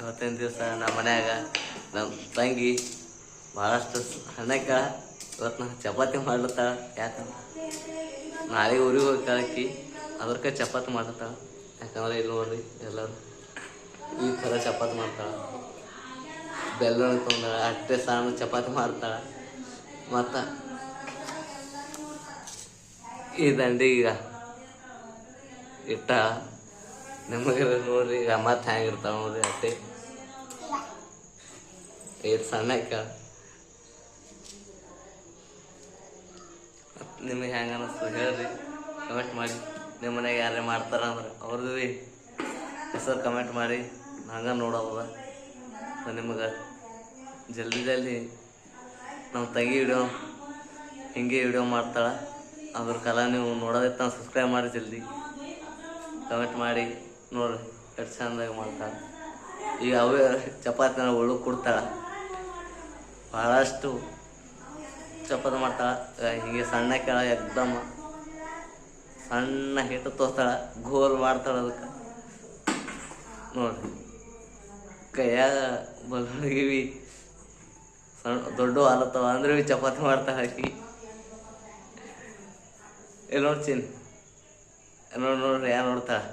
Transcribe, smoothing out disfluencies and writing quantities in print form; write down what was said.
ಅವತ್ತಿನ ದಿವಸ ನಮ್ಮ ಮನ್ಯಾಗ ನಮ್ಮ ತಂಗಿ ಭಾಳಷ್ಟು ಹಣ್ಣಕ್ಕ ಇವತ್ತು ನಾನು ಚಪಾತಿ ಮಾಡ್ಲತ್ತಾಳ. ಯಾಕಂದ್ರೆ ನಾಳೆ ಊರಿಗೆ ಹೋಗ್ತಾಳಕ್ಕಿ, ಅದ್ರಕ್ಕೆ ಚಪಾತಿ ಮಾಡ್ತಾಳ. ಯಾಕಂದ್ರೆ ಇಲ್ಲಿ ನೋಡ್ರಿ ಎಲ್ಲರೂ ಈ ಥರ ಚಪಾತಿ ಮಾಡ್ತಾಳೆ. ಬೆಲ್ಲ ತೊಗೊಂಡಾಳ, ಅಟ್ಟೆ ಸಣ್ಣ ಚಪಾತಿ ಮಾಡ್ತಾಳ. ಮತ್ತು ಈ ದಂಡಿ ಈಗ ಇಟ್ಟ ನಿಮಗೆ ನೋಡ್ರಿ ಈಗ ಮತ್ತೆ ಹೆಂಗಿರ್ತಾವ ನೋಡ್ರಿ ಅಟ್ಟೆ ಇದು ಸಣ್ಣಕ್ಕ. ನಿಮಗೆ ಹೆಂಗೆ ಅನ್ನಿಸ್ತು ಹೇಳ್ರಿ, ಕಮೆಂಟ್ ಮಾಡಿ. ನಿಮ್ಮ ಮನೆಗೆ ಯಾರೇ ಮಾಡ್ತಾರ ಅಂದ್ರೆ ಅವ್ರದ್ದು ಭೀ ಹೆಸರು ಕಮೆಂಟ್ ಮಾಡಿ, ಹಂಗೆ ನೋಡೋದ. ನಿಮಗೆ ಜಲ್ದಿ ನಮ್ಮ ತಂಗಿ ವಿಡಿಯೋ ಹಿಂಗೆ ವಿಡಿಯೋ ಮಾಡ್ತಾಳೆ. ಅದ್ರ ಕಲ ನೀವು ನೋಡೋದೈತೆ ನಾವು ಸಬ್ಸ್ಕ್ರೈಬ್ ಮಾಡಿ, ಜಲ್ದಿ ಕಮೆಂಟ್ ಮಾಡಿ ನೋಡ್ರಿ ಎಷ್ಟು ಚಂದಾಗಿ ಮಾಡ್ತಾಳೆ. ಈಗ ಅವೇ ಚಪಾತಿನ ಒಳ್ಳು ಕೊಡ್ತಾಳೆ, ಭಾಳಷ್ಟು ಚಪಾತಿ ಮಾಡ್ತಾಳೆ. ಹೀಗೆ ಸಣ್ಣ ಕೆಳ ಎಕ್ದಮ್ ಸಣ್ಣ ಹಿಟ್ಟು ತೋರ್ತಾಳೆ, ಗೋಲ್ ಮಾಡ್ತಾಳೆ. ಅದಕ್ಕೆ ನೋಡ್ರಿ ಕೈಯಾಗ ಬಲ್ಗಿವಿ ಸಣ್ಣ ದೊಡ್ಡ ಹಾಲತ್ತವ ಅಂದ್ರೆ ಭೀ ಚಪಾತಿ ಮಾಡ್ತಾಳೆ ಆಕಿ. ಇಲ್ಲಿ ನೋಡ್ತೀನಿ ನೋಡ್ರಿ ಯಾರು ನೋಡ್ತಾಳೆ.